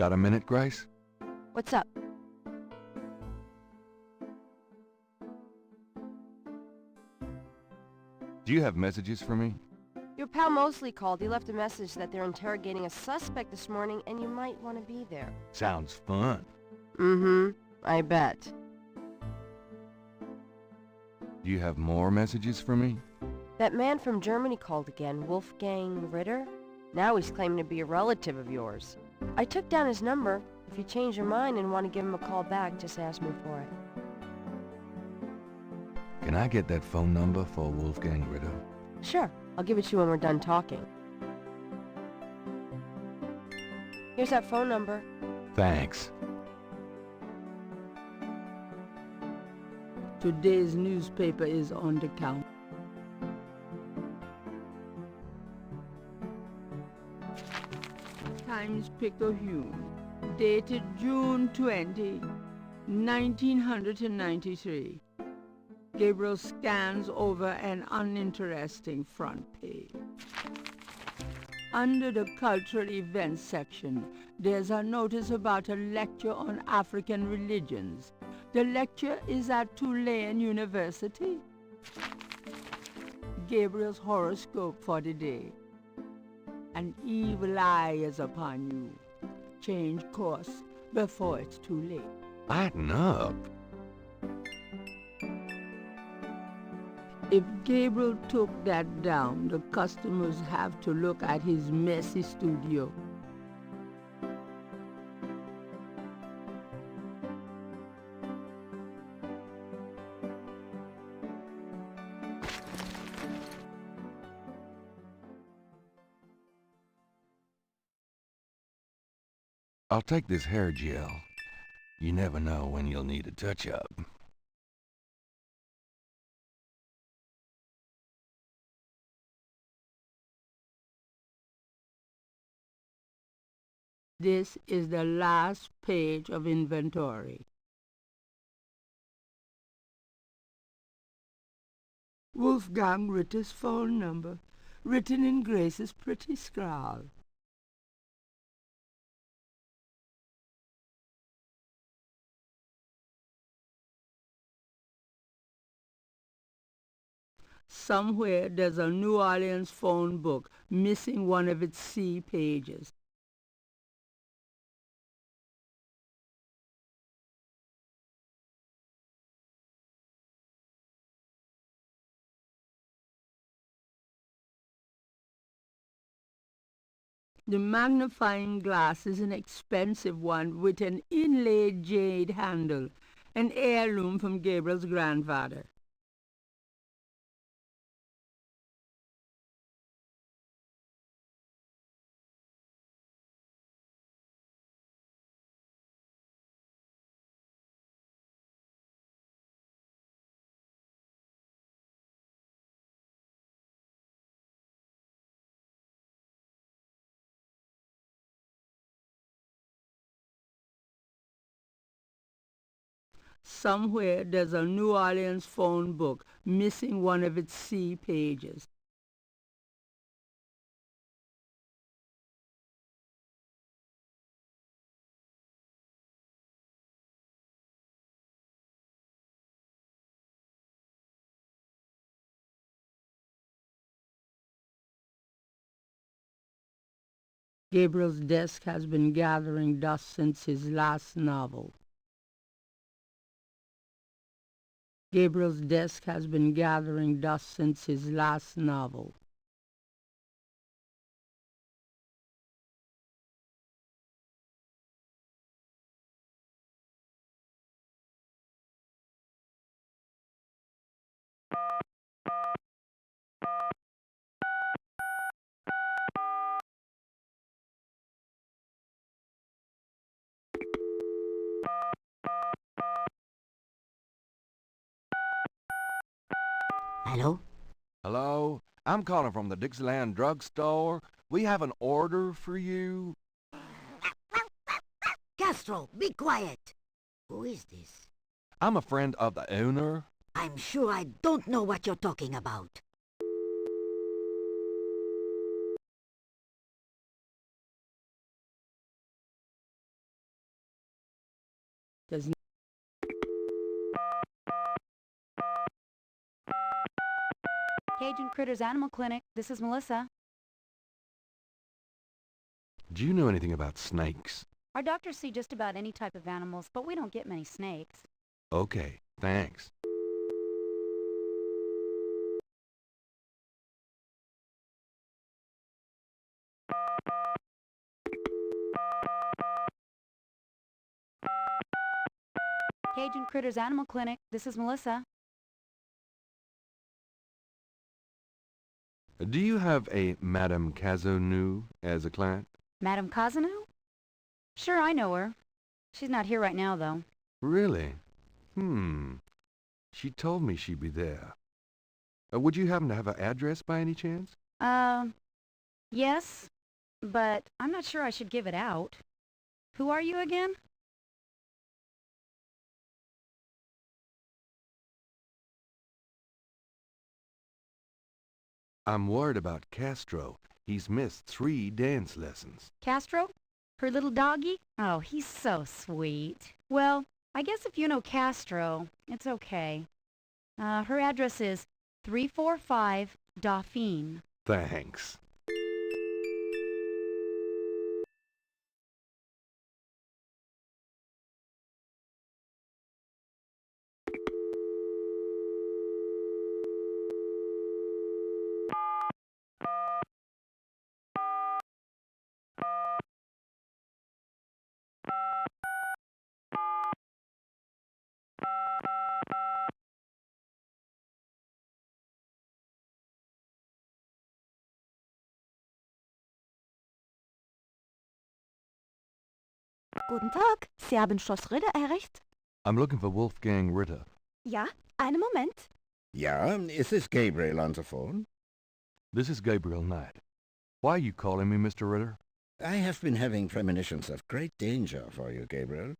Got a minute, Grace? What's up? Do you have messages for me? Your pal Mosley called. He left a message that they're interrogating a suspect this morning and you might want to be there. Sounds fun. Mm-hmm. I bet. Do you have more messages for me? That man from Germany called again, Wolfgang Ritter. Now he's claiming to be a relative of yours. I took down his number. If you change your mind and want to give him a call back, just ask me for it. Can I get that phone number for Wolfgang Ritter? Sure. I'll give it to you when we're done talking. Here's that phone number. Thanks. Today's newspaper is on the count. Times Picayune, dated June 20, 1993. Gabriel scans over an uninteresting front page. Under the cultural events section, there's a notice about a lecture on African religions. The lecture is at Tulane University. Gabriel's horoscope for the day. An evil eye is upon you. Change course before it's too late. Lighten up. If Gabriel took that down, the customers have to look at his messy studio. I'll take this hair gel. You never know when you'll need a touch-up. This is the last page of inventory. Wolfgang Ritter's phone number, written in Grace's pretty scrawl. Somewhere there's a New Orleans phone book missing one of its C pages. The magnifying glass is an expensive one with an inlaid jade handle, an heirloom from Gabriel's grandfather. Somewhere there's a New Orleans phone book missing one of its C pages. Gabriel's desk has been gathering dust since his last novel. Gabriel's desk has been gathering dust since his last novel. Hello? Hello? I'm calling from the Dixieland drugstore. We have an order for you. Castro, be quiet! Who is this? I'm a friend of the owner. I'm sure I don't know what you're talking about. Cajun Critters Animal Clinic. This is Melissa. Do you know anything about snakes? Our doctors see just about any type of animals, but we don't get many snakes. Okay, thanks. Cajun Critters Animal Clinic. This is Melissa. Do you have a Madame Cazenou as a client? Madame Kazanu? Sure, I know her. She's not here right now, though. Really? She told me she'd be there. Would you happen to have an address by any chance? Yes, but I'm not sure I should give it out. Who are you again? I'm worried about Castro. He's missed 3 dance lessons. Castro? Her little doggy? Oh, he's so sweet. Well, I guess if you know Castro, it's okay. Her address is 345 Dauphine. Thanks. Guten Tag, Sie haben Schloss Ritter erreicht? I'm looking for Wolfgang Ritter. Ja, einen Moment. Yeah, is this Gabriel on the phone? This is Gabriel Knight. Why are you calling me, Mr. Ritter? I have been having premonitions of great danger for you, Gabriel.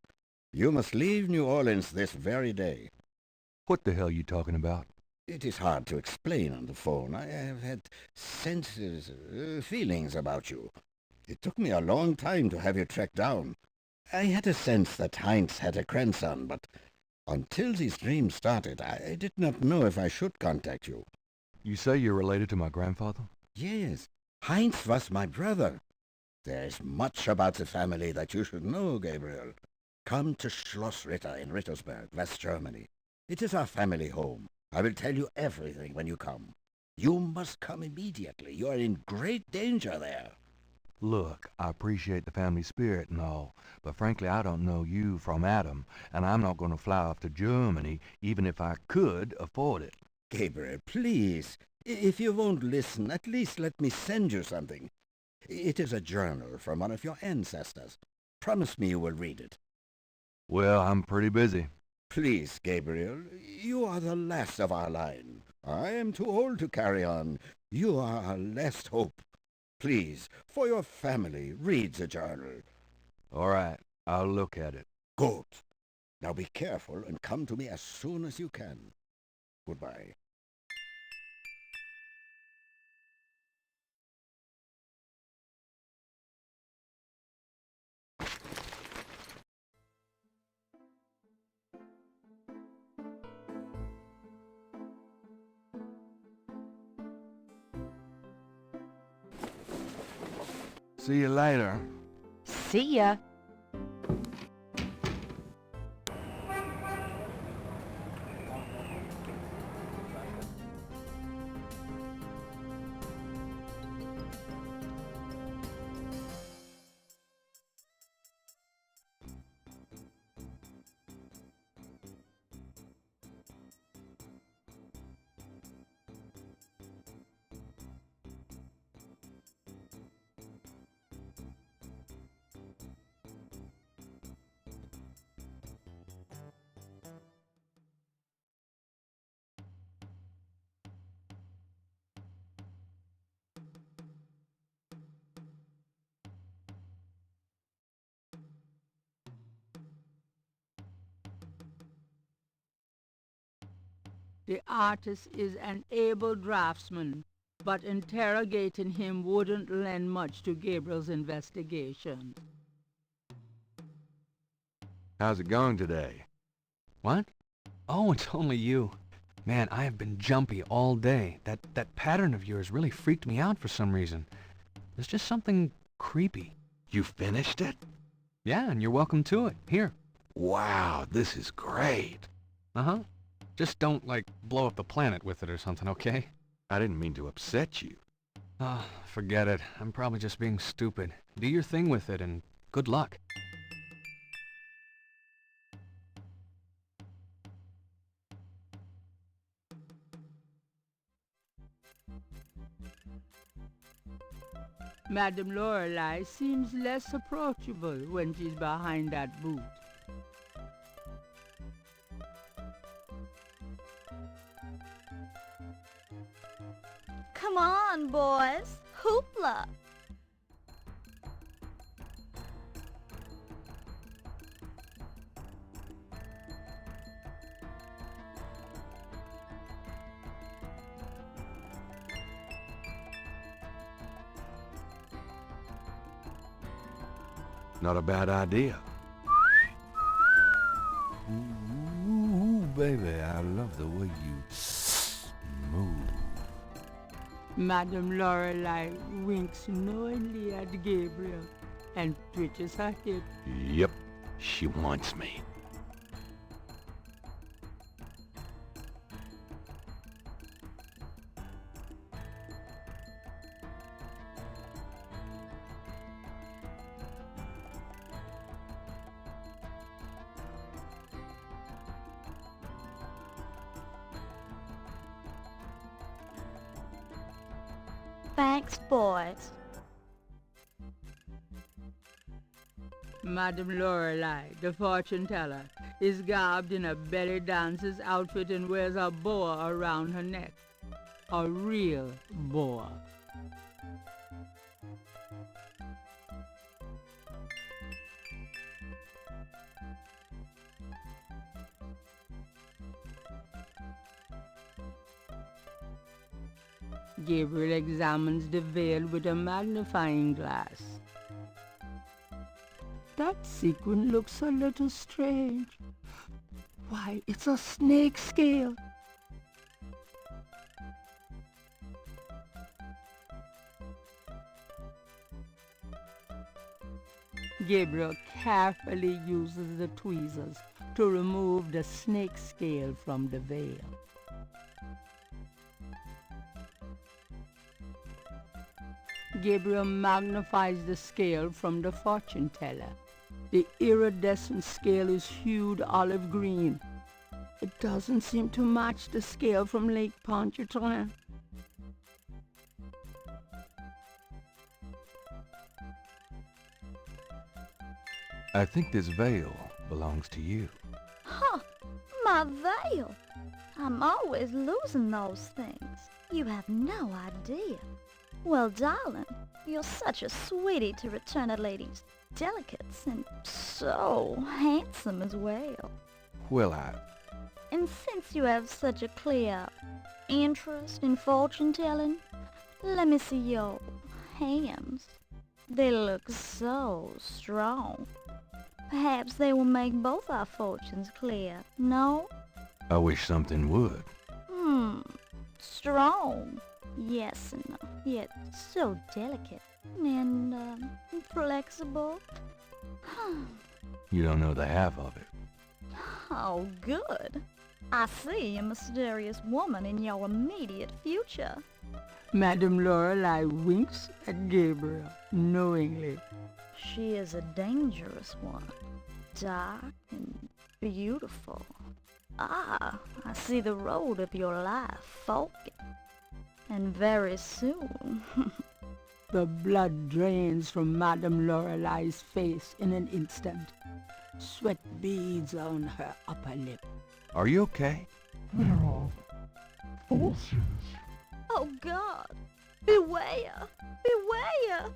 You must leave New Orleans this very day. What the hell are you talking about? It is hard to explain on the phone. I have had senses, feelings about you. It took me a long time to have you tracked down. I had a sense that Heinz had a grandson, but until these dreams started, I did not know if I should contact you. You say you're related to my grandfather? Yes, Heinz was my brother. There is much about the family that you should know, Gabriel. Come to Schloss Ritter in Rittersberg, West Germany. It is our family home. I will tell you everything when you come. You must come immediately. You are in great danger there. Look, I appreciate the family spirit and all, but frankly I don't know you from Adam, and I'm not going to fly off to Germany even if I could afford it. Gabriel, please. If you won't listen, at least let me send you something. It is a journal from one of your ancestors. Promise me you will read it. Well, I'm pretty busy. Please, Gabriel, you are the last of our line. I am too old to carry on. You are our last hope. Please, for your family, read the journal. All right, I'll look at it. Good. Now be careful and come to me as soon as you can. Goodbye. See you later. See ya. The artist is an able draftsman, but interrogating him wouldn't lend much to Gabriel's investigation. How's it going today? What? Oh, it's only you. Man, I have been jumpy all day. That pattern of yours really freaked me out for some reason. There's just something creepy. You finished it? Yeah, and you're welcome to it. Here. Wow, this is great. Uh-huh. Just don't, like, blow up the planet with it or something, okay? I didn't mean to upset you. Oh, forget it. I'm probably just being stupid. Do your thing with it, and good luck. Madame Lorelei seems less approachable when she's behind that boot. Come on, boys. Hoopla. Not a bad idea. Ooh, baby, I love the way you move. Madame Lorelei winks knowingly at Gabriel and twitches her hip. Yep, she wants me. Thanks, boys. Madame Lorelei, the fortune teller, is garbed in a belly dancer's outfit and wears a boa around her neck. A real boa. Gabriel examines the veil with a magnifying glass. That sequin looks a little strange. Why, it's a snake scale. Gabriel carefully uses the tweezers to remove the snake scale from the veil. Gabriel magnifies the scale from the fortune teller. The iridescent scale is hued olive green. It doesn't seem to match the scale from Lake Pontchartrain. I think this veil belongs to you. Huh, my veil. I'm always losing those things. You have no idea. Well, darling, you're such a sweetie to return a lady's delicates, and so handsome as well. Well, And since you have such a clear interest in fortune-telling, let me see your hands. They look so strong. Perhaps they will make both our fortunes clear, no? I wish something would. Strong. Yes, and yet so delicate and flexible. You don't know the half of it. Oh, good. I see a mysterious woman in your immediate future. Madame Lorelei winks at Gabriel knowingly. She is a dangerous one, dark and beautiful. Ah, I see the road of your life forking. And very soon. The blood drains from Madame Lorelei's face in an instant. Sweat beads on her upper lip. Are you okay? Oh God! Beware! Beware!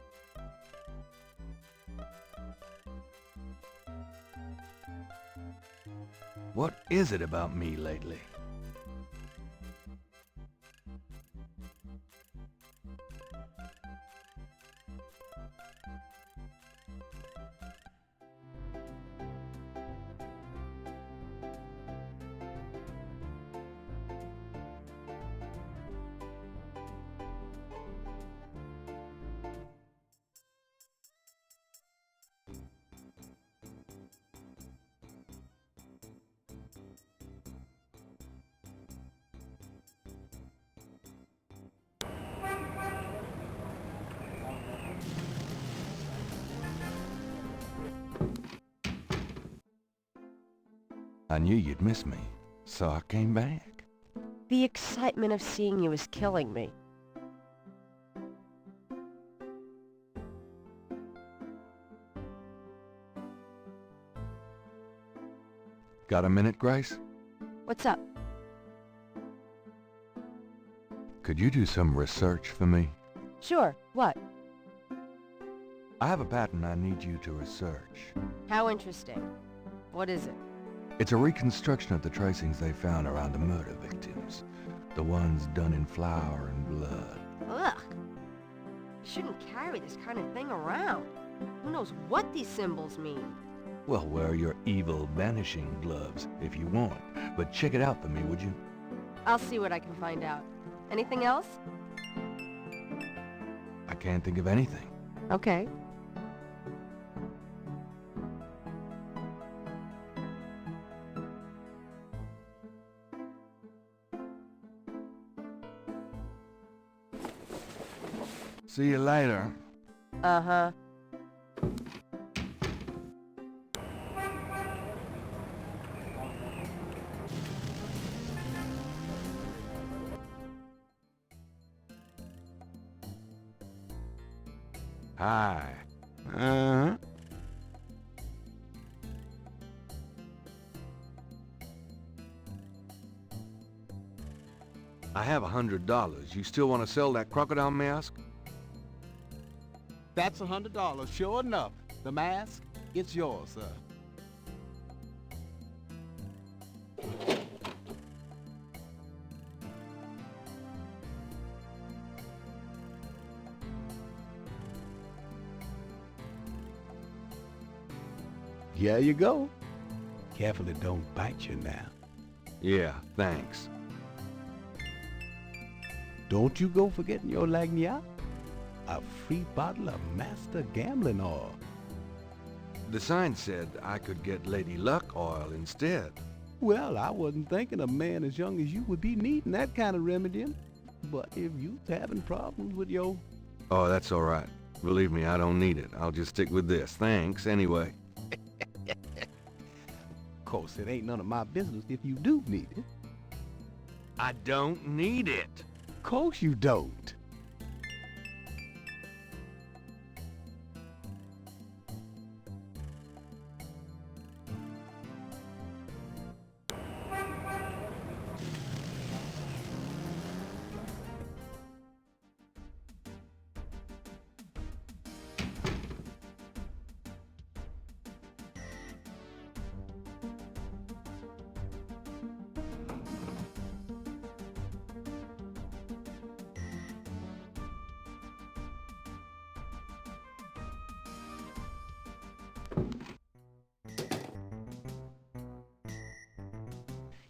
What is it about me lately? I knew you'd miss me, so I came back. The excitement of seeing you is killing me. Got a minute, Grace? What's up? Could you do some research for me? Sure, what? I have a pattern I need you to research. How interesting. What is it? It's a reconstruction of the tracings they found around the murder victims. The ones done in flour and blood. Ugh. You shouldn't carry this kind of thing around. Who knows what these symbols mean? Well, wear your evil vanishing gloves if you want, but check it out for me, would you? I'll see what I can find out. Anything else? I can't think of anything. Okay. See you later. Uh-huh. Hi. Uh-huh. I have $100. You still want to sell that crocodile mask? That's $100, sure enough. The mask, it's yours, sir. Here you go. Careful it don't bite you now. Yeah, thanks. Don't you go forgetting your lagniappe. A free bottle of Master Gambling Oil. The sign said I could get Lady Luck oil instead. Well, I wasn't thinking a man as young as you would be needing that kind of remedying. But if you's having problems with your... Oh, that's all right. Believe me, I don't need it. I'll just stick with this. Thanks, anyway. Of course, it ain't none of my business if you do need it. I don't need it. Of course you don't.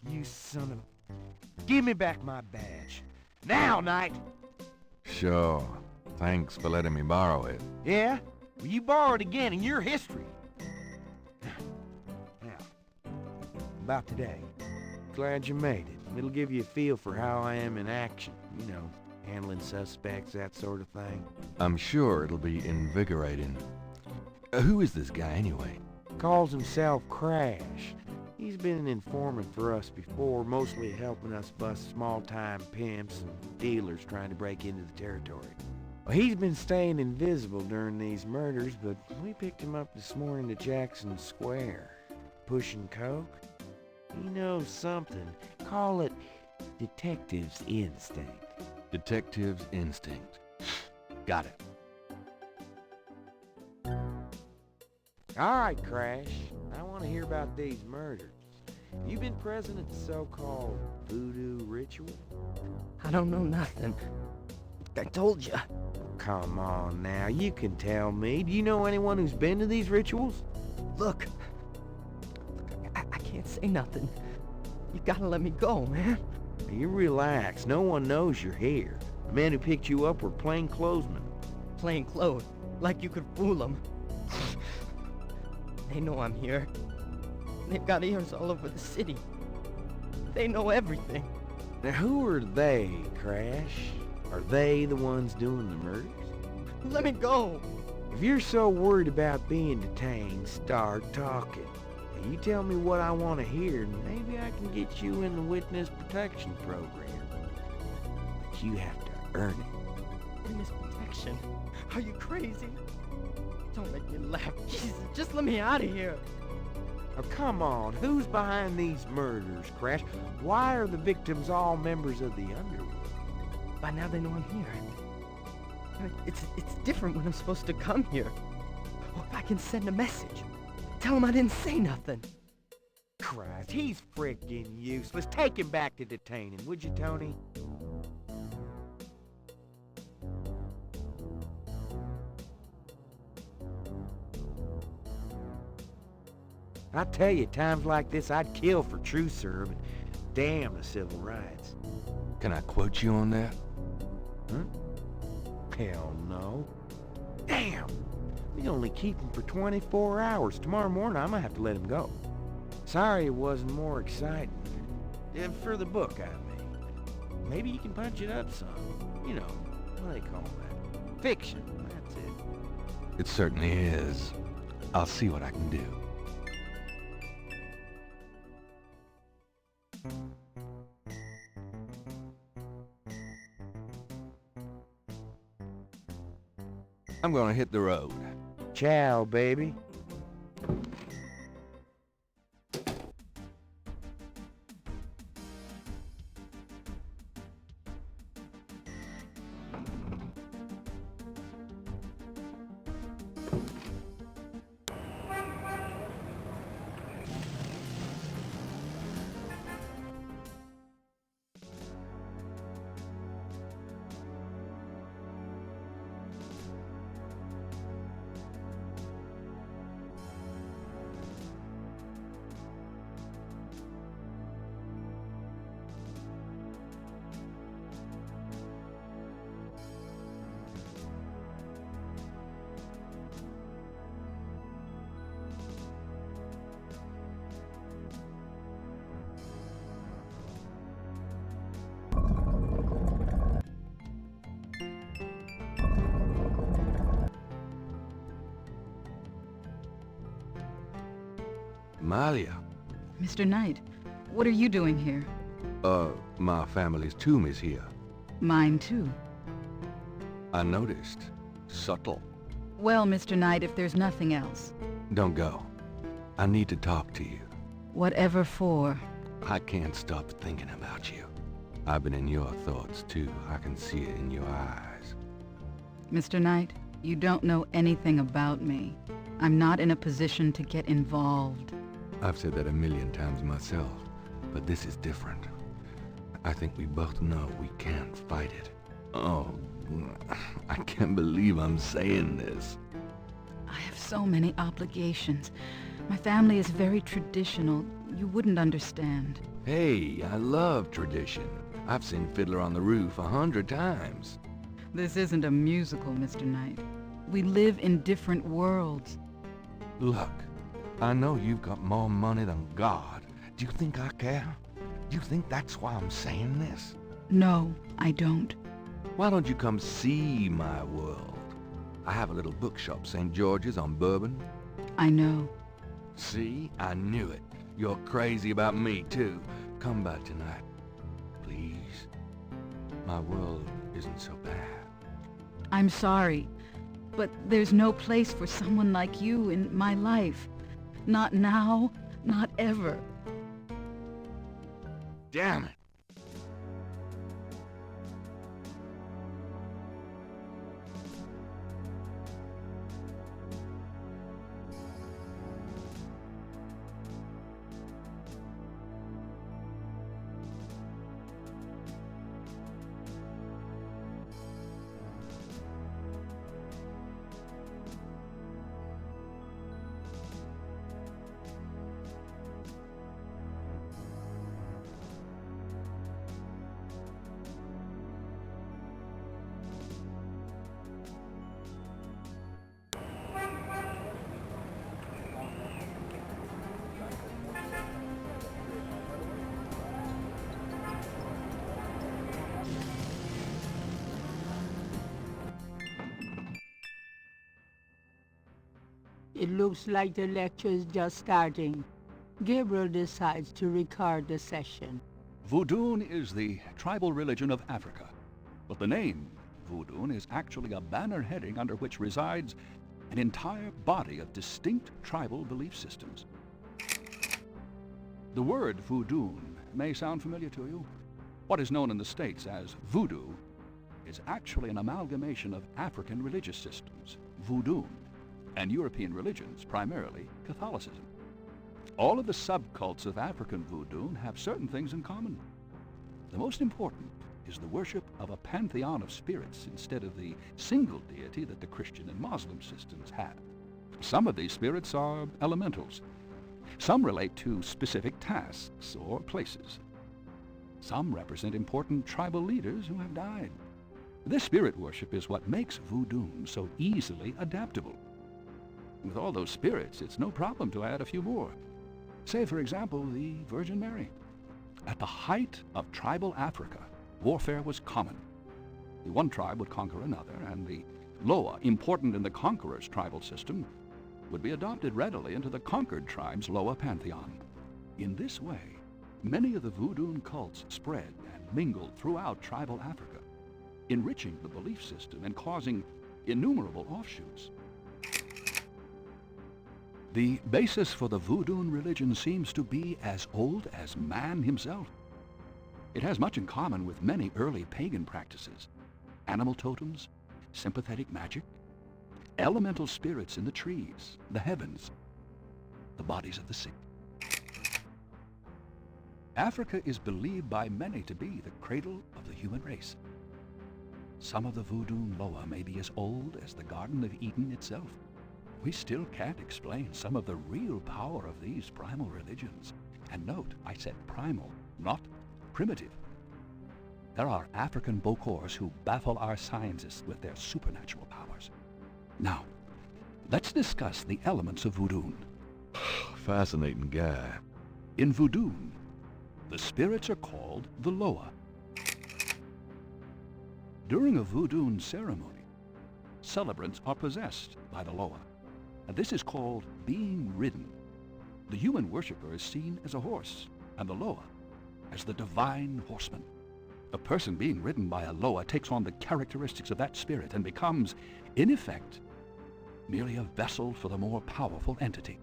You son of... Give me back my badge. Now, Knight! Sure. Thanks for letting me borrow it. Yeah? Well, you borrowed again in your history. Now, about today. Glad you made it. It'll give you a feel for how I am in action. You know, handling suspects, that sort of thing. I'm sure it'll be invigorating. Who is this guy, anyway? Calls himself Crash. He's been an informant for us before, mostly helping us bust small-time pimps and dealers trying to break into the territory. Well, he's been staying invisible during these murders, but we picked him up this morning at Jackson Square. Pushing coke. He knows something. Call it detective's instinct. Detective's instinct. Got it. All right, Crash. I want to hear about these murders. You been present at the so-called voodoo ritual? I don't know nothing. I told you. Come on now, you can tell me. Do you know anyone who's been to these rituals? Look, I can't say nothing. You gotta let me go, man. You relax. No one knows you're here. The men who picked you up were plainclothesmen. Plain clothes, like you could fool them. They know I'm here. They've got ears all over the city. They know everything. Now, who are they, Crash? Are they the ones doing the murders? Let me go. If you're so worried about being detained, start talking. You tell me what I want to hear, and maybe I can get you in the witness protection program. But you have to earn it. Witness protection? Are you crazy? Don't make me laugh. Jesus, just let me out of here. Oh, come on. Who's behind these murders, Crash? Why are the victims all members of the underworld? By now they know I'm here. It's different when I'm supposed to come here. Or if I can send a message. Tell him I didn't say nothing. Christ, he's freaking useless. Take him back to detain him, would you, Tony? I tell you, times like this, I'd kill for truth serve and damn the civil rights. Can I quote you on that? Huh? Hell no. Damn! We only keep him for 24 hours. Tomorrow morning, I'm gonna have to let him go. Sorry it wasn't more exciting. For the book, I mean. Maybe you can punch it up some. You know, what do they call that? Fiction, that's it. It certainly is. I'll see what I can do. I'm gonna hit the road. Ciao, baby. Malia. Mr. Knight, what are you doing here? My family's tomb is here. Mine too. I noticed. Subtle. Well, Mr. Knight, if there's nothing else. Don't go. I need to talk to you. Whatever for. I can't stop thinking about you. I've been in your thoughts too. I can see it in your eyes. Mr. Knight, you don't know anything about me. I'm not in a position to get involved. I've said that a million times myself, but this is different. I think we both know we can't fight it. Oh, I can't believe I'm saying this. I have so many obligations. My family is very traditional. You wouldn't understand. Hey, I love tradition. I've seen Fiddler on the Roof 100 times. This isn't a musical, Mr. Knight. We live in different worlds. Look, I know you've got more money than God. Do you think I care? Do you think that's why I'm saying this? No, I don't. Why don't you come see my world? I have a little bookshop, St. George's on Bourbon. I know. See? I knew it. You're crazy about me, too. Come by tonight, please. My world isn't so bad. I'm sorry, but there's no place for someone like you in my life. Not now, not ever. Damn it! It looks like the lecture is just starting. Gabriel decides to record the session. Voodoo is the tribal religion of Africa, but the name Voodoo is actually a banner heading under which resides an entire body of distinct tribal belief systems. The word voodoo may sound familiar to you. What is known in the States as voodoo is actually an amalgamation of African religious systems, voodoo, and European religions, primarily Catholicism. All of the subcults of African voodoo have certain things in common. The most important is the worship of a pantheon of spirits instead of the single deity that the Christian and Muslim systems have. Some of these spirits are elementals. Some relate to specific tasks or places. Some represent important tribal leaders who have died. This spirit worship is what makes voodoo so easily adaptable. With all those spirits, it's no problem to add a few more. Say, for example, the Virgin Mary. At the height of tribal Africa, warfare was common. The one tribe would conquer another, and the Loa, important in the conqueror's tribal system, would be adopted readily into the conquered tribe's Loa pantheon. In this way, many of the voodoo cults spread and mingled throughout tribal Africa, enriching the belief system and causing innumerable offshoots. The basis for the voodoo religion seems to be as old as man himself. It has much in common with many early pagan practices: animal totems, sympathetic magic, elemental spirits in the trees, the heavens, the bodies of the sick. Africa is believed by many to be the cradle of the human race. Some of the voodoo Loa may be as old as the Garden of Eden itself. We still can't explain some of the real power of these primal religions. And note, I said primal, not primitive. There are African Bokors who baffle our scientists with their supernatural powers. Now, let's discuss the elements of voodoo. Fascinating guy. In voodoo, the spirits are called the Loa. During a voodoo ceremony, celebrants are possessed by the Loa, and this is called being ridden. The human worshiper is seen as a horse, and the Loa as the divine horseman. A person being ridden by a Loa takes on the characteristics of that spirit and becomes, in effect, merely a vessel for the more powerful entity.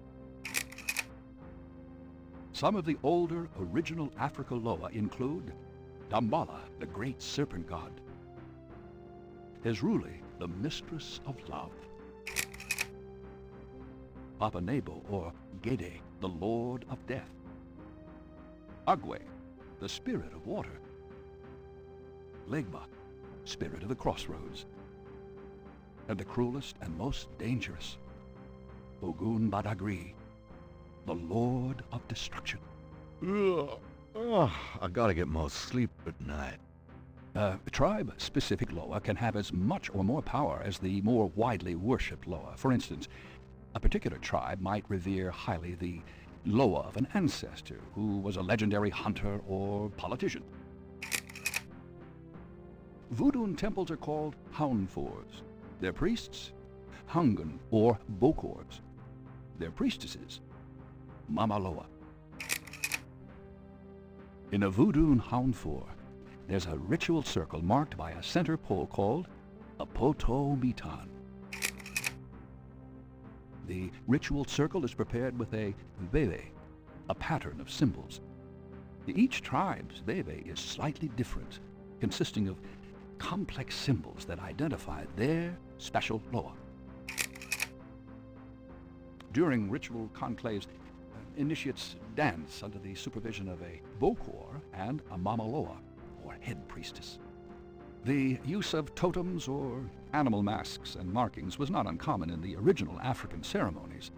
Some of the older original Africa Loa include Dambala, the great serpent god; Hezruli, the mistress of love; Papa Nebo, or Gede, the lord of death; Agwe, the spirit of water; Legba, spirit of the crossroads; and the cruelest and most dangerous, Ogun Badagri, the lord of destruction. I gotta get more sleep at night. Tribe-specific Loa can have as much or more power as the more widely worshipped Loa. For instance, a particular tribe might revere highly the Loa of an ancestor who was a legendary hunter or politician. Voodoo temples are called Haunfors. Their priests, Hungan or Bokors. Their priestesses, Mama Loa. In a voodoo Haunfor, there's a ritual circle marked by a center pole called a poto mitan. The ritual circle is prepared with a veve, a pattern of symbols. Each tribe's veve is slightly different, consisting of complex symbols that identify their special Loa. During ritual conclaves, initiates dance under the supervision of a Bokor and a Mama Loa, or head priestess. The use of totems or animal masks and markings was not uncommon in the original African ceremonies.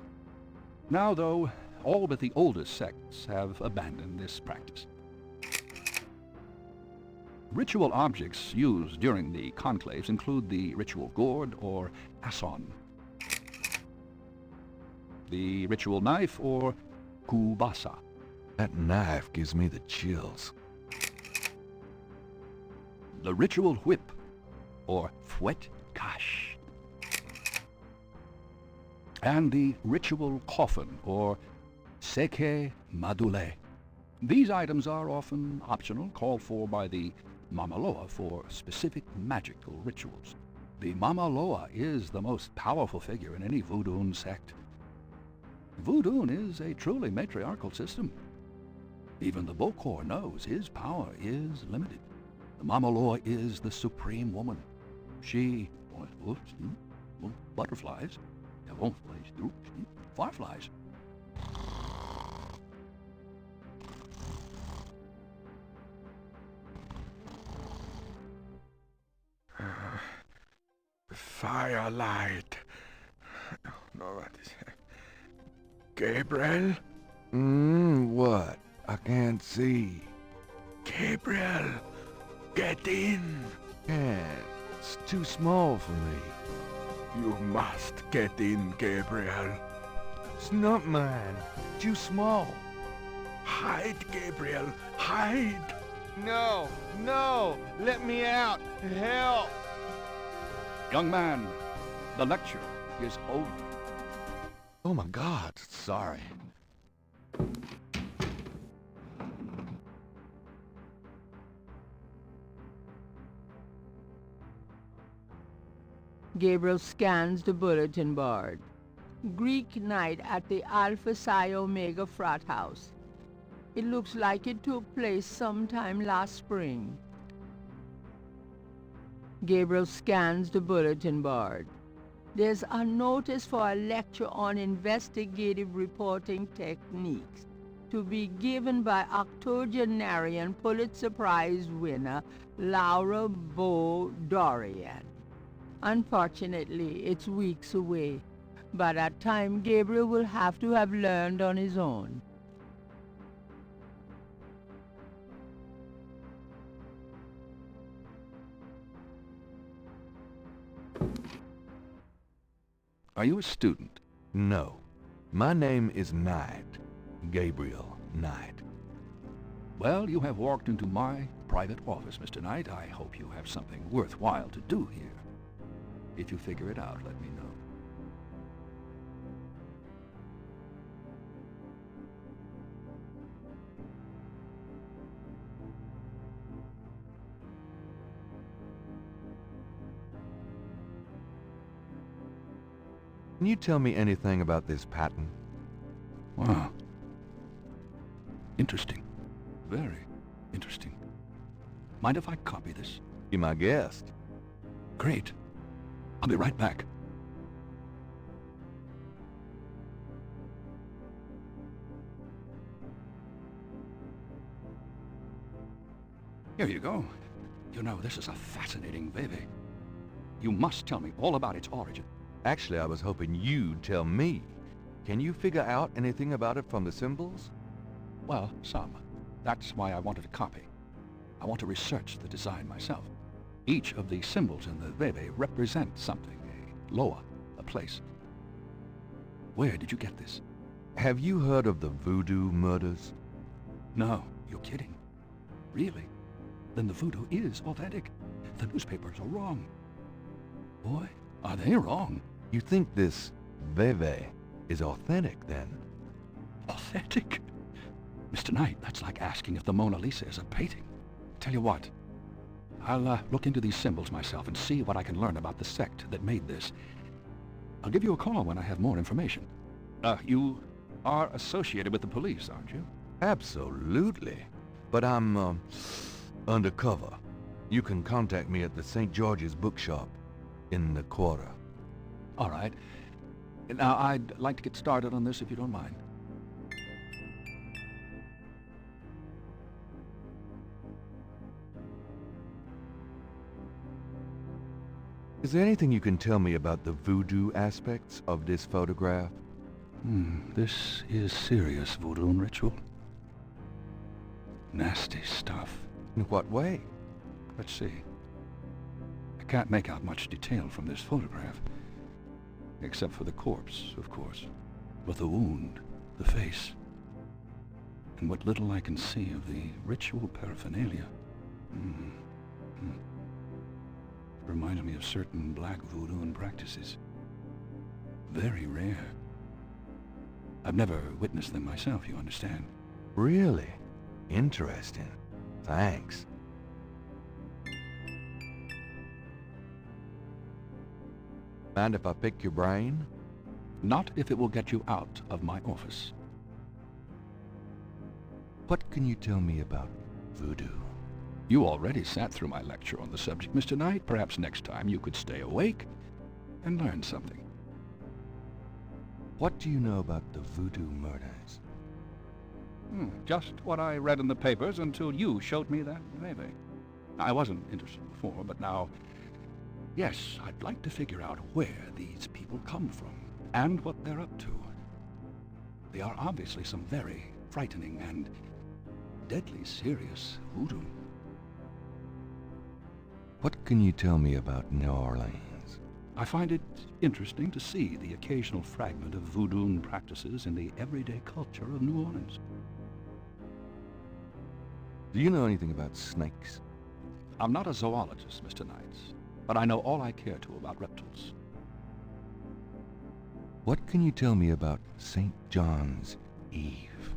Now, though, all but the oldest sects have abandoned this practice. Ritual objects used during the conclaves include the ritual gourd or asson, the ritual knife or kubasa. That knife gives me the chills. The ritual whip or fouet cache, and the ritual coffin or seke madule. These items are often optional, called for by the Mamaloa for specific magical rituals. The Mamaloa is the most powerful figure in any voodoo sect. Voodoo is a truly matriarchal system. Even the Bokor knows his power is limited. The Mamaloa is the supreme woman. She butterflies, fireflies. Firelight. No, what is it? Gabriel? What? I can't see. Gabriel, get in. Can't. It's too small for me. You must get in, Gabriel. It's not mine. Too small. Hide, Gabriel, hide. No, no, let me out. Help. Young man, the lecture is over. Oh my God, sorry. Gabriel scans the bulletin board. Greek night at the Alpha Psi Omega frat house. It looks like it took place sometime last spring. Gabriel scans the bulletin board. There's a notice for a lecture on investigative reporting techniques to be given by octogenarian Pulitzer Prize winner Laura Bo Dorian. Unfortunately, it's weeks away. By that time, Gabriel will have to have learned on his own. Are you a student? No. My name is Knight. Gabriel Knight. Well, you have walked into my private office, Mr. Knight. I hope you have something worthwhile to do here. If you figure it out, let me know. Can you tell me anything about this pattern? Wow. Interesting. Very interesting. Mind if I copy this? Be my guest. Great. I'll be right back. Here you go. You know, this is a fascinating baby. You must tell me all about its origin. Actually, I was hoping you'd tell me. Can you figure out anything about it from the symbols? Well, some. That's why I wanted a copy. I want to research the design myself. Each of the symbols in the Veve represents something, a loa, a place. Where did you get this? Have you heard of the voodoo murders? No, you're kidding. Really? Then the voodoo is authentic. The newspapers are wrong. Boy, are they wrong. You think this Veve is authentic, then? Authentic? Mr. Knight, that's like asking if the Mona Lisa is a painting. Tell you what, I'll look into these symbols myself and see what I can learn about the sect that made this. I'll give you a call when I have more information. You are associated with the police, aren't you? Absolutely. But I'm, undercover. You can contact me at the St. George's bookshop in the quarter. All right. Now, I'd like to get started on this if you don't mind. Is there anything you can tell me about the voodoo aspects of this photograph? This is serious voodoo ritual. Nasty stuff. In what way? Let's see. I can't make out much detail from this photograph. Except for the corpse, of course. But the wound, the face, and what little I can see of the ritual paraphernalia. Reminds me of certain black voodoo practices. Very rare. I've never witnessed them myself, you understand. Really? Interesting. Thanks. Mind if I pick your brain? Not if it will get you out of my office. What can you tell me about voodoo? You already sat through my lecture on the subject, Mr. Knight. Perhaps next time you could stay awake and learn something. What do you know about the voodoo murders? Just what I read in the papers until you showed me that veve. I wasn't interested before, but now, yes, I'd like to figure out where these people come from and what they're up to. They are obviously some very frightening and deadly serious voodoo. What can you tell me about New Orleans? I find it interesting to see the occasional fragment of voodoo practices in the everyday culture of New Orleans. Do you know anything about snakes? I'm not a zoologist, Mr. Knight, but I know all I care to about reptiles. What can you tell me about St. John's Eve?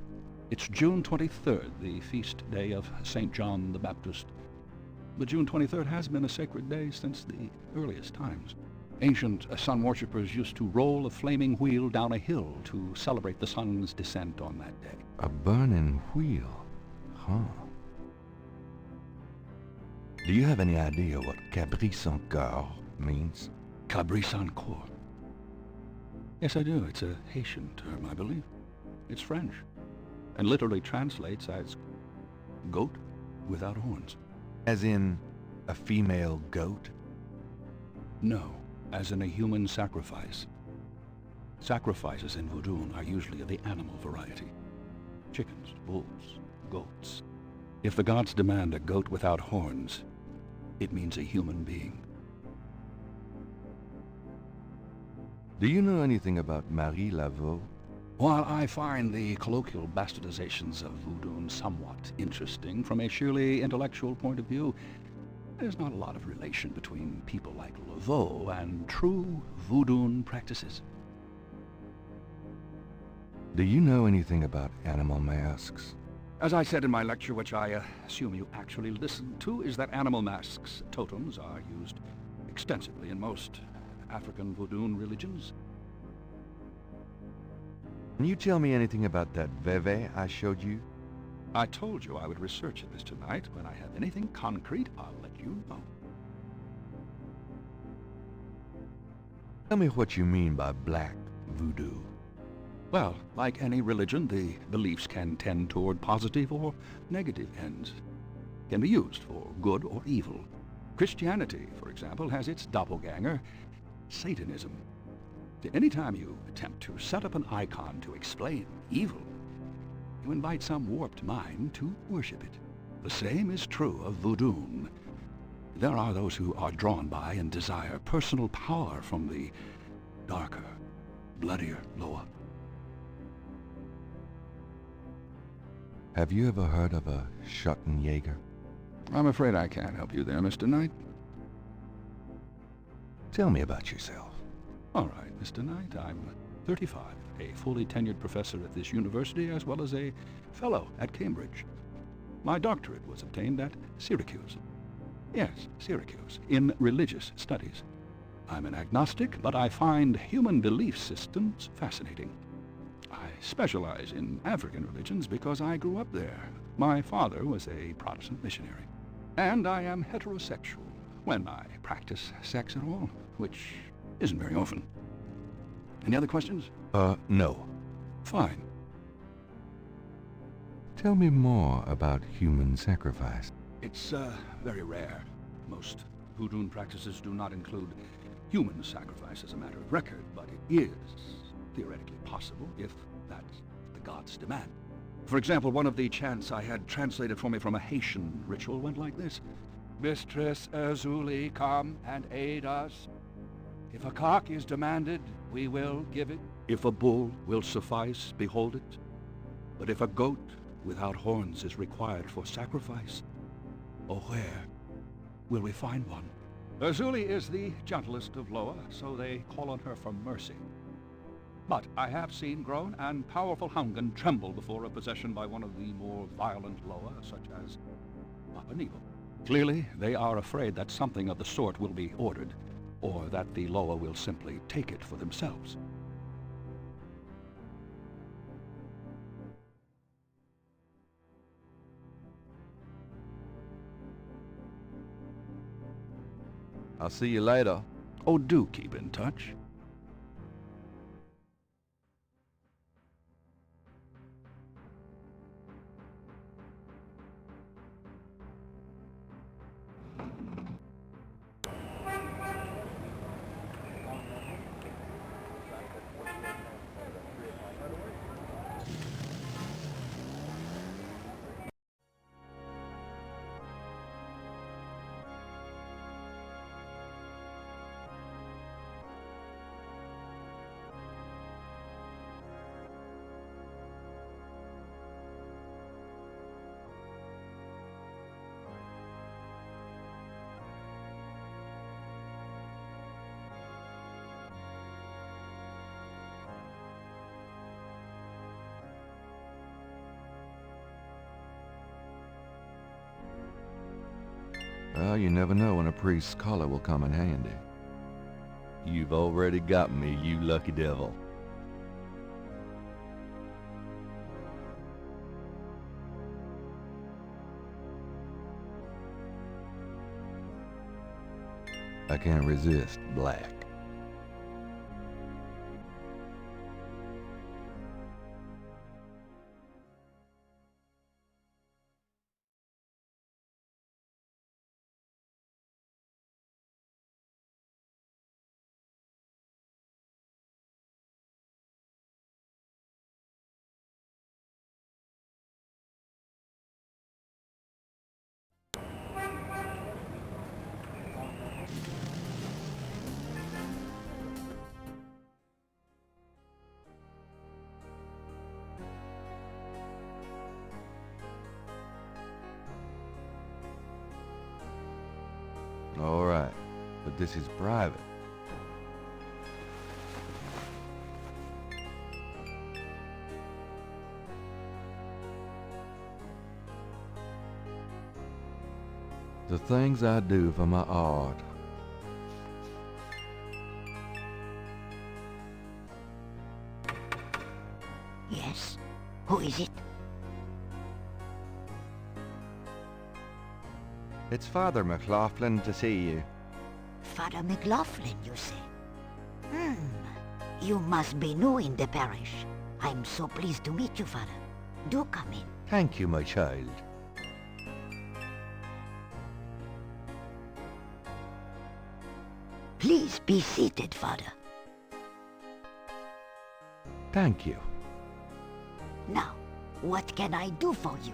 It's June 23rd, the feast day of St. John the Baptist. But June 23rd has been a sacred day since the earliest times. Ancient sun worshippers used to roll a flaming wheel down a hill to celebrate the sun's descent on that day. A burning wheel? Huh. Do you have any idea what Cabri sans Coeur means? Cabri sans Coeur? Yes, I do. It's a Haitian term, I believe. It's French, and literally translates as goat without horns. As in a female goat? No, as in a human sacrifice. Sacrifices in voodoo are usually of the animal variety. Chickens, bulls, goats. If the gods demand a goat without horns, it means a human being. Do you know anything about Marie Laveau? While I find the colloquial bastardizations of voodoo somewhat interesting from a sheerly intellectual point of view, there's not a lot of relation between people like Laveau and true voodoo practices. Do you know anything about animal masks? As I said in my lecture, which I assume you actually listened to, is that animal masks, totems, are used extensively in most African voodoo religions. Can you tell me anything about that veve I showed you? I told you I would research it, Mr. Knight. When I have anything concrete, I'll let you know. Tell me what you mean by black voodoo. Well, like any religion, the beliefs can tend toward positive or negative ends. Can be used for good or evil. Christianity, for example, has its doppelganger, Satanism. Anytime you attempt to set up an icon to explain evil, you invite some warped mind to worship it. The same is true of voodoo. There are those who are drawn by and desire personal power from the darker, bloodier Loa. Have you ever heard of a Schottenjäger? I'm afraid I can't help you there, Mr. Knight. Tell me about yourself. All right, Mr. Knight, I'm 35, a fully tenured professor at this university, as well as a fellow at Cambridge. My doctorate was obtained at Syracuse. Yes, Syracuse, in religious studies. I'm an agnostic, but I find human belief systems fascinating. I specialize in African religions because I grew up there. My father was a Protestant missionary. And I am heterosexual, when I practice sex at all, which isn't very often. Any other questions? No. Fine. Tell me more about human sacrifice. It's, very rare. Most voodoo practices do not include human sacrifice as a matter of record, but it is theoretically possible if that's the gods demand. For example, one of the chants I had translated for me from a Haitian ritual went like this. Mistress Azuli, come and aid us. If a cock is demanded, we will give it. If a bull will suffice, behold it. But if a goat without horns is required for sacrifice, oh, where will we find one? Azuli is the gentlest of Loa, so they call on her for mercy. But I have seen grown and powerful Hungan tremble before a possession by one of the more violent Loa, such as Papa Nebo. Clearly, they are afraid that something of the sort will be ordered, or that the Loa will simply take it for themselves. I'll see you later. Oh, do keep in touch. Well, you never know when a priest's collar will come in handy. You've already got me, you lucky devil. I can't resist black. All right, but this is private. The things I do for my art. Yes? Who is it? It's Father McLaughlin to see you. Father McLaughlin, you say? You must be new in the parish. I'm so pleased to meet you, Father. Do come in. Thank you, my child. Please be seated, Father. Thank you. Now, what can I do for you?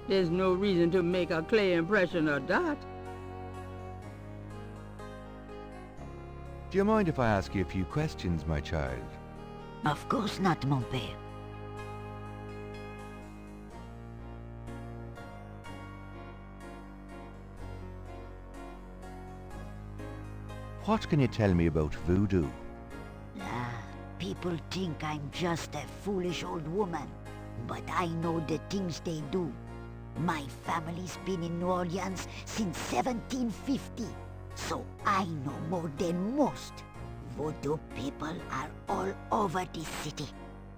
There's no reason to make a clear impression of that. Do you mind if I ask you a few questions, my child? Of course not, mon père. What can you tell me about voodoo? People think I'm just a foolish old woman, but I know the things they do. My family's been in New Orleans since 1750, so I know more than most. Voodoo people are all over this city,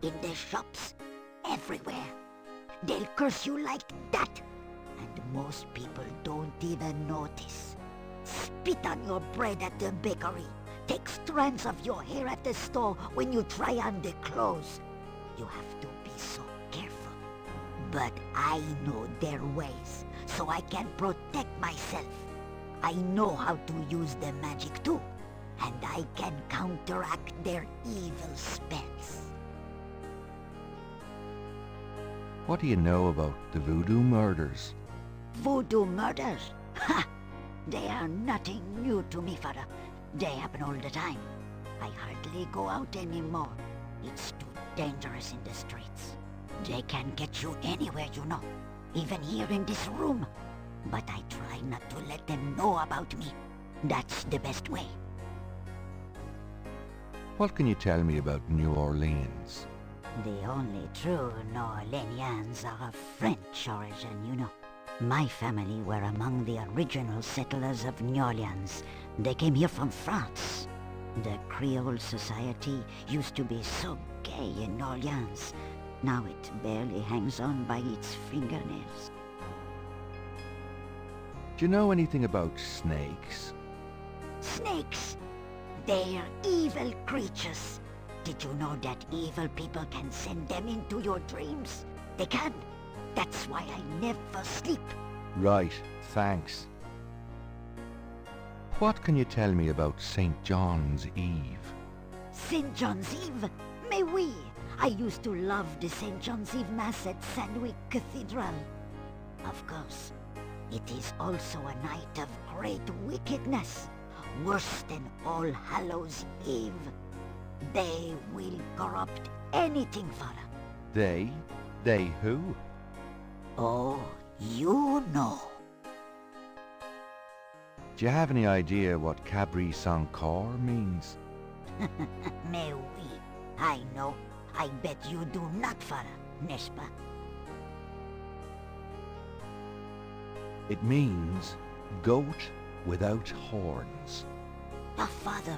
in the shops, everywhere. They'll curse you like that, and most people don't even notice. Spit on your bread at the bakery. Take strands of your hair at the store when you try on the clothes. You have to be so careful. But I know their ways, so I can protect myself. I know how to use the magic too, and I can counteract their evil spells. What do you know about the voodoo murders? Voodoo murders? Ha! They are nothing new to me, Father. They happen all the time. I hardly go out anymore. It's too dangerous in the streets. They can get you anywhere, you know. Even here in this room. But I try not to let them know about me. That's the best way. What can you tell me about New Orleans? The only true New Orleanians are of French origin, you know. My family were among the original settlers of New Orleans. They came here from France. The Creole society used to be so gay in New Orleans. Now it barely hangs on by its fingernails. Do you know anything about snakes? Snakes! They're evil creatures. Did you know that evil people can send them into your dreams? They can. That's why I never sleep. Right, thanks. What can you tell me about St. John's Eve? St. John's Eve? Mais oui! I used to love the St. John's Eve Mass at Sandwick Cathedral. Of course, it is also a night of great wickedness. Worse than All Hallows Eve. They will corrupt anything, Father. They? They who? Oh, you know. Do you have any idea what Cabri Sans Corps means? Mais oui, I know. I bet you do not, Father, n'est-ce pas? It means goat without horns. Oh, Father,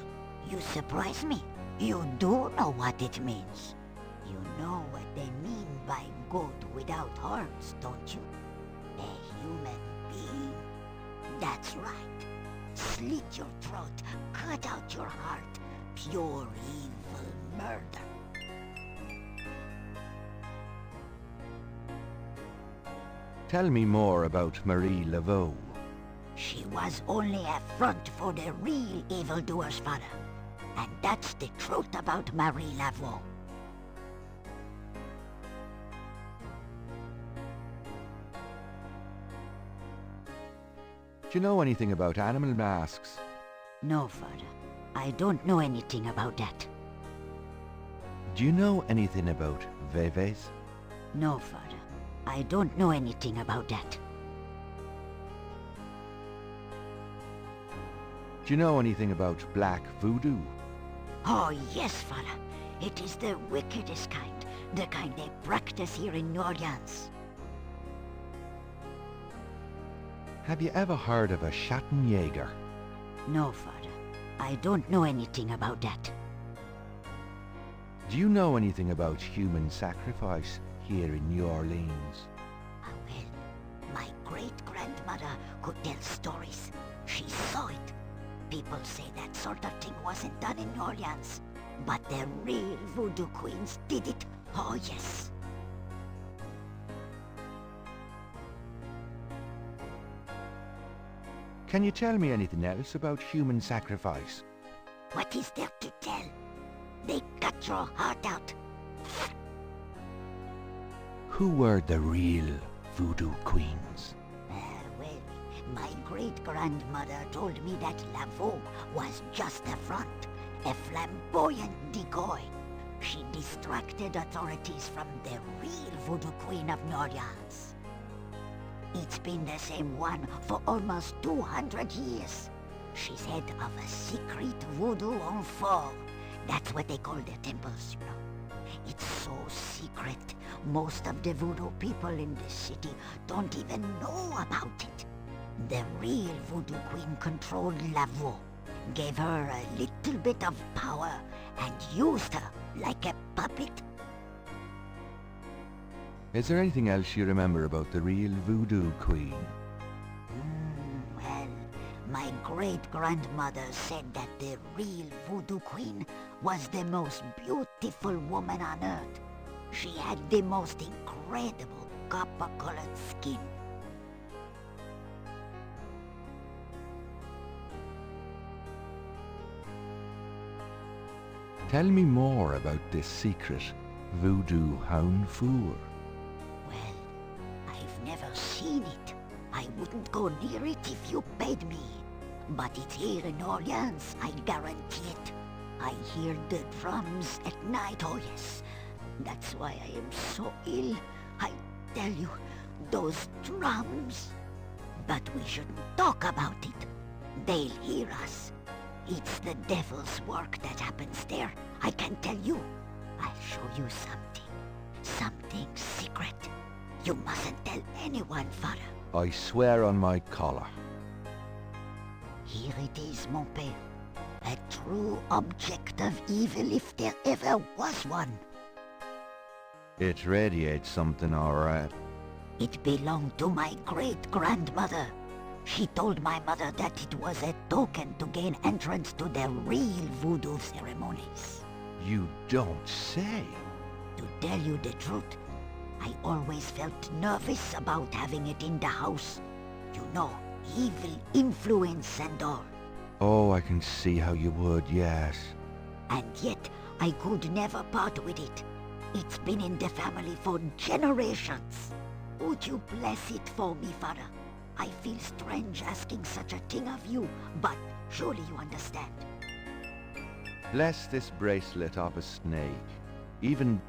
you surprise me. You do know what it means. You know what they mean by goat without horns, don't you? A human being. That's right. Slit your throat, cut out your heart. Pure evil murder. Tell me more about Marie Laveau. She was only a front for the real evildoers, Father. And that's the truth about Marie Laveau. Do you know anything about animal masks? No, Father. I don't know anything about that. Do you know anything about Veves? No, Father. I don't know anything about that. Do you know anything about black voodoo? Oh, yes, Father. It is the wickedest kind. The kind they practice here in New Orleans. Have you ever heard of a Schattenjäger? No, Father. I don't know anything about that. Do you know anything about human sacrifice here in New Orleans? Well, my great-grandmother could tell stories. She saw it. People say that sort of thing wasn't done in New Orleans. But the real voodoo queens did it. Oh, yes. Can you tell me anything else about human sacrifice? What is there to tell? They cut your heart out. Who were the real voodoo queens? Well, my great-grandmother told me that Laveau was just a front, a flamboyant decoy. She distracted authorities from the real voodoo queen of New Orleans. It's been the same one for almost 200 years. She's head of a secret voodoo en fort. That's what they call their temples, you know. It's so secret, most of the voodoo people in the city don't even know about it. The real voodoo queen controlled Laveau, gave her a little bit of power, and used her like a puppet. Is there anything else you remember about the real voodoo queen? Well, my great-grandmother said that the real voodoo queen was the most beautiful woman on earth. She had the most incredible copper-colored skin. Tell me more about this secret voodoo hound four. Well, I've never seen it. I wouldn't go near it if you paid me. But it's here in Orleans, I guarantee it. I hear the drums at night, oh yes. That's why I am so ill. I tell you, those drums. But we shouldn't talk about it. They'll hear us. It's the devil's work that happens there. I can tell you. I'll show you something. Something secret. You mustn't tell anyone, Father. I swear on my collar. Here it is, mon père. A true object of evil if there ever was one. It radiates something, all right. It belonged to my great-grandmother. She told my mother that it was a token to gain entrance to the real voodoo ceremonies. You don't say. To tell you the truth, I always felt nervous about having it in the house. You know, evil influence and all. Oh, I can see how you would, yes. And yet, I could never part with it. It's been in the family for generations. Would you bless it for me, Father? I feel strange asking such a thing of you, but surely you understand. Bless this bracelet of a snake. Even...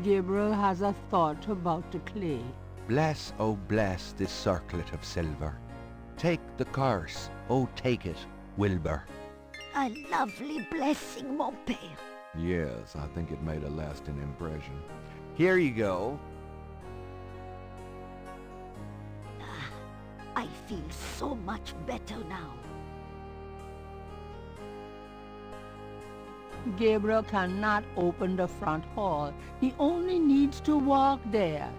Gabriel has a thought about the clay. Bless, oh bless, this circlet of silver. Take the curse, oh take it, Wilbur. A lovely blessing, mon père. Yes, I think it made a lasting impression. Here you go. I feel so much better now. Gabriel cannot open the front hall. He only needs to walk there.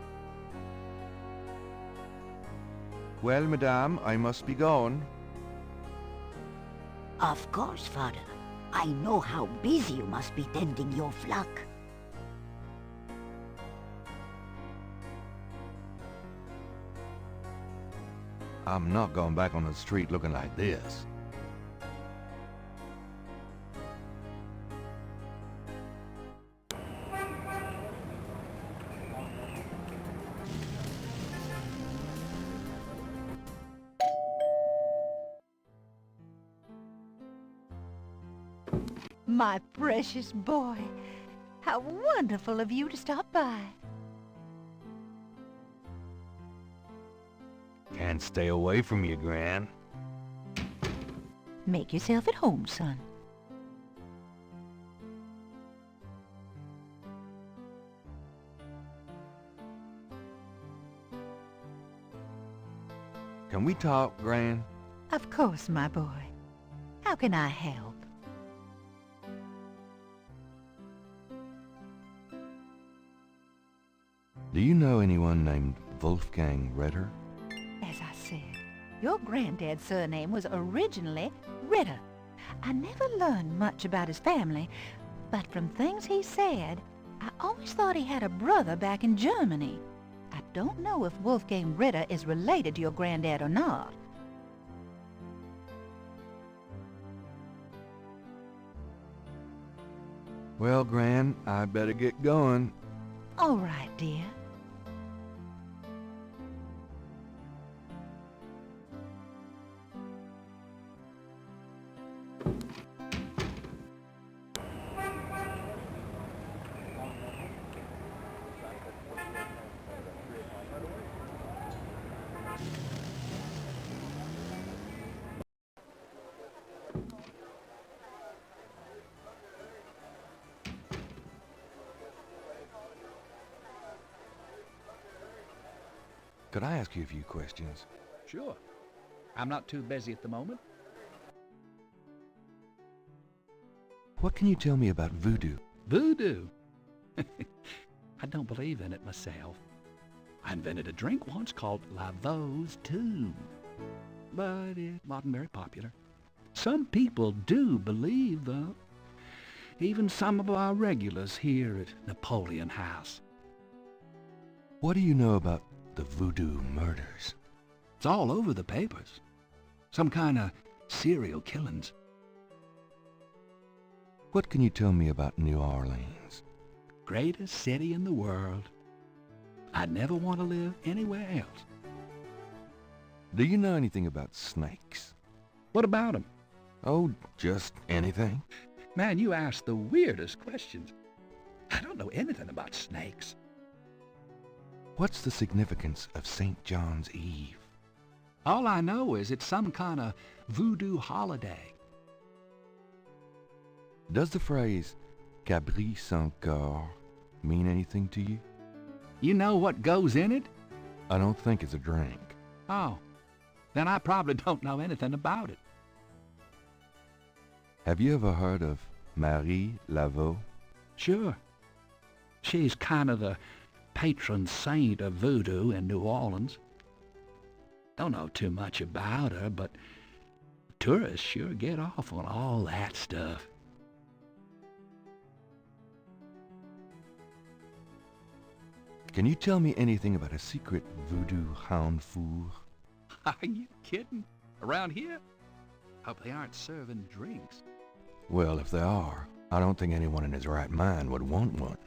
Well, madame, I must be going. Of course, Father. I know how busy you must be tending your flock. I'm not going back on the street looking like this. My precious boy, how wonderful of you to stop by. Can't stay away from you, Gran. Make yourself at home, son. Can we talk, Gran? Of course, my boy. How can I help? Do you know anyone named Wolfgang Ritter? As I said, your granddad's surname was originally Ritter. I never learned much about his family, but from things he said, I always thought he had a brother back in Germany. I don't know if Wolfgang Ritter is related to your granddad or not. Well, Gran, I better get going. All right, dear. Could I ask you a few questions? Sure. I'm not too busy at the moment. What can you tell me about voodoo? Voodoo? I don't believe in it myself. I invented a drink once called Lavos too, but it wasn't very popular. Some people do believe, though. Even some of our regulars here at Napoleon House. What do you know about the voodoo murders? It's all over the papers. Some kind of serial killings. What can you tell me about New Orleans? Greatest city in the world. I'd never want to live anywhere else. Do you know anything about snakes? What about them? Oh, just anything. Man, you ask the weirdest questions. I don't know anything about snakes. What's the significance of St. John's Eve? All I know is it's some kind of voodoo holiday. Does the phrase Cabri sans corps mean anything to you? You know what goes in it? I don't think it's a drink. Oh, then I probably don't know anything about it. Have you ever heard of Marie Laveau? Sure. She's kind of the patron saint of voodoo in New Orleans. Don't know too much about her, but tourists sure get off on all that stuff. Can you tell me anything about a secret voodoo hound four? Are you kidding? Around here? Hope they aren't serving drinks. Well, if they are, I don't think anyone in his right mind would want one.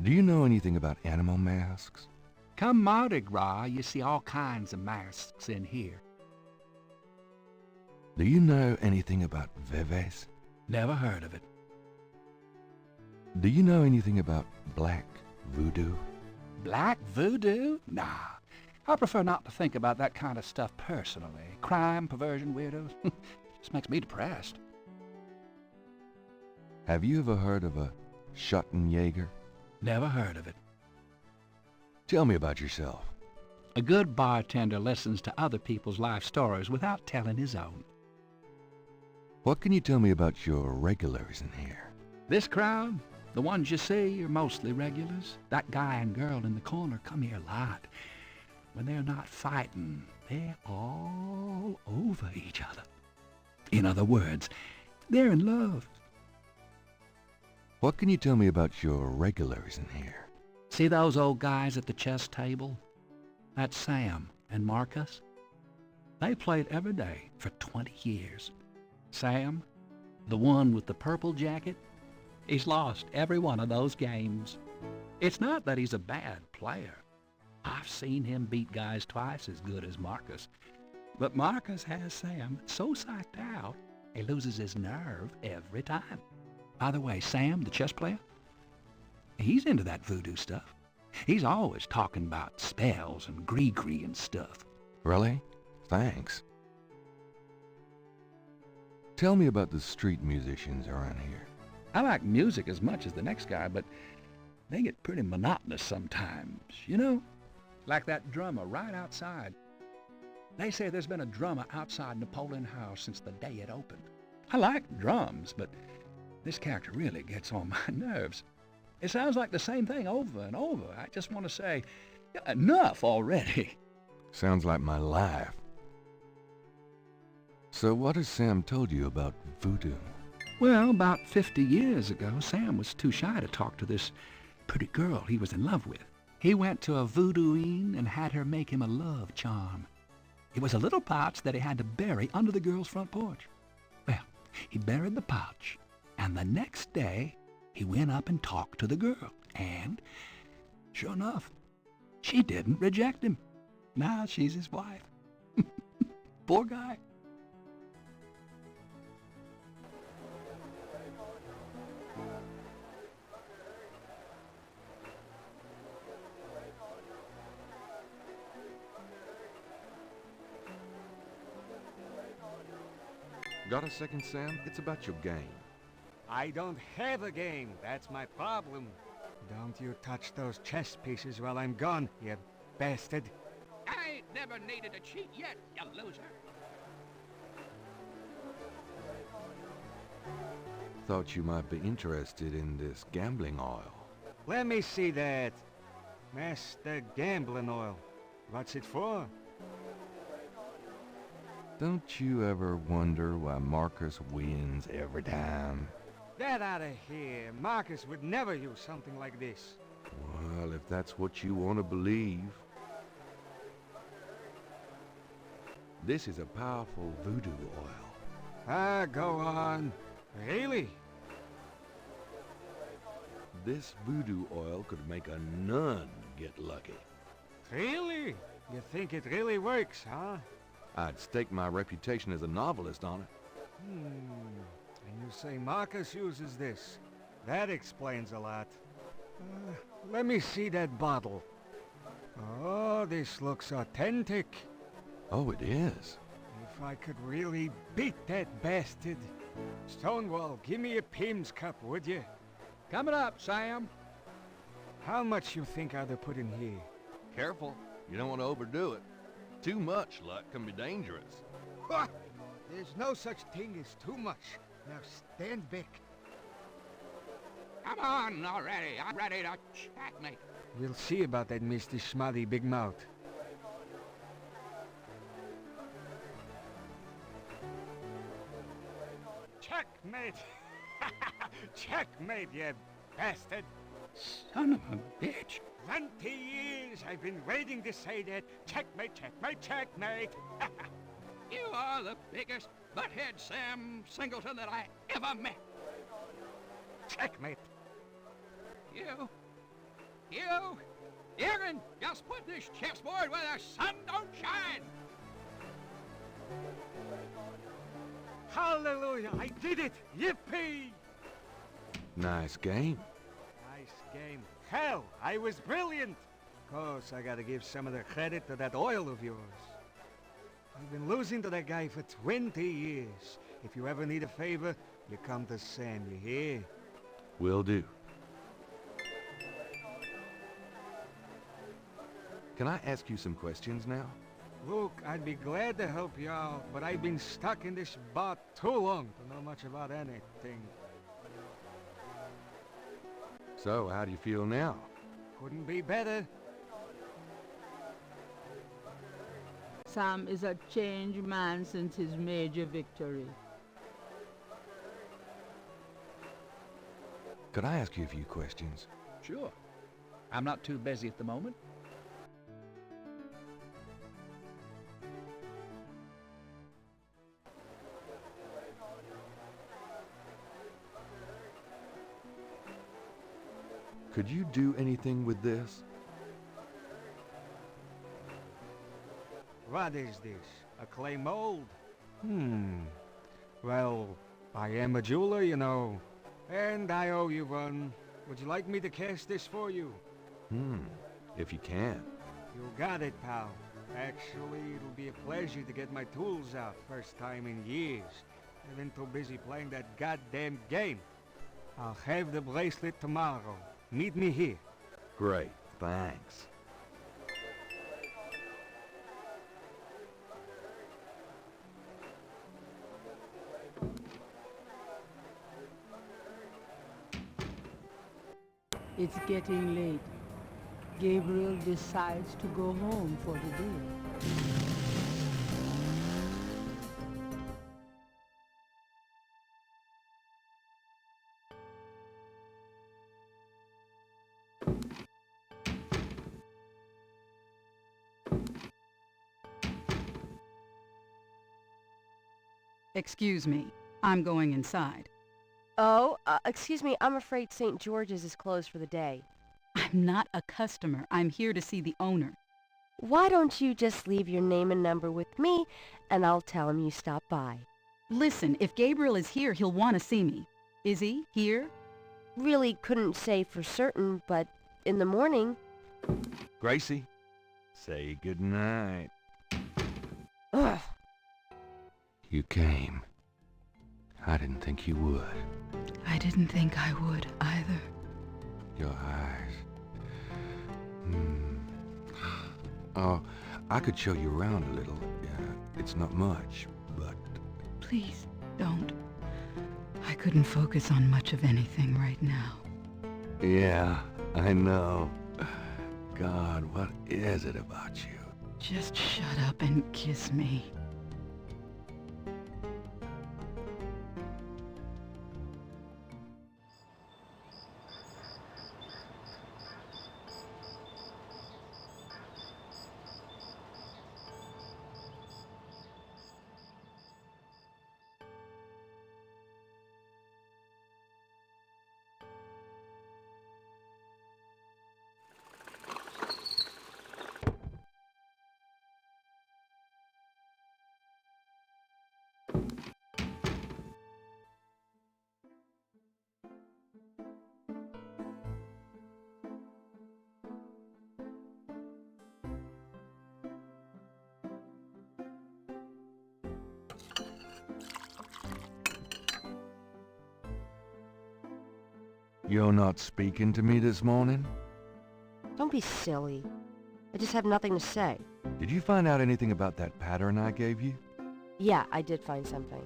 Do you know anything about animal masks? Come Mardi Gras, you see all kinds of masks in here. Do you know anything about Veves? Never heard of it. Do you know anything about black voodoo? Black voodoo? Nah. I prefer not to think about that kind of stuff personally. Crime, perversion, weirdos. Just makes me depressed. Have you ever heard of a Schottenjäger? Never heard of it. Tell me about yourself. A good bartender listens to other people's life stories without telling his own. What can you tell me about your regulars in here? This crowd, the ones you see, are mostly regulars. That guy and girl in the corner come here a lot. When they're not fighting, they're all over each other. In other words, they're in love. What can you tell me about your regulars in here? See those old guys at the chess table? That's Sam and Marcus. They played every day for 20 years. Sam, the one with the purple jacket, he's lost every one of those games. It's not that he's a bad player. I've seen him beat guys twice as good as Marcus. But Marcus has Sam so psyched out, he loses his nerve every time. By the way, Sam, the chess player, he's into that voodoo stuff. He's always talking about spells and gree-gree and stuff. Really? Thanks. Tell me about the street musicians around here. I like music as much as the next guy, but they get pretty monotonous sometimes, you know? Like that drummer right outside. They say there's been a drummer outside Napoleon House since the day it opened. I like drums, but this character really gets on my nerves. It sounds like the same thing over and over. I just want to say, enough already. Sounds like my life. So what has Sam told you about voodoo? Well, about 50 years ago, Sam was too shy to talk to this pretty girl he was in love with. He went to a voodooine and had her make him a love charm. It was a little pouch that he had to bury under the girl's front porch. Well, he buried the pouch, and the next day, he went up and talked to the girl, and, sure enough, she didn't reject him. Now she's his wife. Poor guy. Got a second, Sam? It's about your game. I don't have a game. That's my problem. Don't you touch those chess pieces while I'm gone, you bastard. I ain't never needed to cheat yet, you loser. Thought you might be interested in this gambling oil. Let me see that. Master Gambling Oil. What's it for? Don't you ever wonder why Marcus wins every time? Get out of here. Marcus would never use something like this. Well, if that's what you want to believe. This is a powerful voodoo oil. Ah, go on. Really? This voodoo oil could make a nun get lucky. Really? You think it really works, huh? I'd stake my reputation as a novelist on it. And you say Marcus uses this. That explains a lot. Let me see that bottle. Oh, this looks authentic. Oh, it is. If I could really beat that bastard. Stonewall, give me a Pim's cup, would you? Coming up, Sam. How much you think I'd have put in here? Careful. You don't want to overdo it. Too much luck can be dangerous. What? There's no such thing as too much. Now stand back. Come on already. I'm ready to checkmate. We'll see about that, Mr. Schmutty Big Mouth. Checkmate! Checkmate, you bastard! Son of a bitch. 20 years I've been waiting to say that. Checkmate, checkmate, checkmate! You are the biggest butthead Sam Singleton that I ever met. Checkmate! You can just put this chessboard where the sun don't shine. Hallelujah! I did it! Yippee! Nice game. Nice game. Hell, I was brilliant! Course, I gotta give some of the credit to that oil of yours. I've been losing to that guy for 20 years. If you ever need a favor, you come to Sam, you hear? Will do. Can I ask you some questions now? Look, I'd be glad to help you out, but I've been stuck in this bar too long to know much about anything. So, how do you feel now? Couldn't be better. Sam is a changed man since his major victory. Could I ask you a few questions? Sure. I'm not too busy at the moment. Could you do anything with this? What is this? A clay mold? Well, I am a jeweler, you know. And I owe you one. Would you like me to cast this for you? If you can. You got it, pal. Actually, it'll be a pleasure to get my tools out. First time in years. I've been too busy playing that goddamn game. I'll have the bracelet tomorrow. Meet me here. Great, thanks. It's getting late. Gabriel decides to go home for the day. Excuse me. I'm going inside. Oh, excuse me, I'm afraid St. George's is closed for the day. I'm not a customer. I'm here to see the owner. Why don't you just leave your name and number with me, and I'll tell him you stopped by. Listen, if Gabriel is here, he'll want to see me. Is he here? Really couldn't say for certain, but in the morning... Gracie, say goodnight. Ugh. You came. I didn't think you would. I didn't think I would either. Your eyes. Oh, I could show you around a little. It's not much, but... Please, don't. I couldn't focus on much of anything right now. Yeah, I know. God, what is it about you? Just shut up and kiss me. You're not speaking to me this morning? Don't be silly. I just have nothing to say. Did you find out anything about that pattern I gave you? Yeah, I did find something.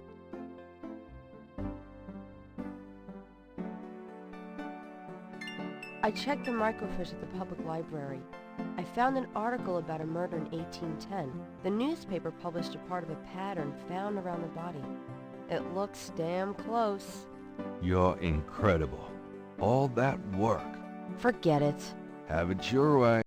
I checked the microfiche at the public library. I found an article about a murder in 1810. The newspaper published a part of a pattern found around the body. It looks damn close. You're incredible. All that work. Forget it. Have it your way.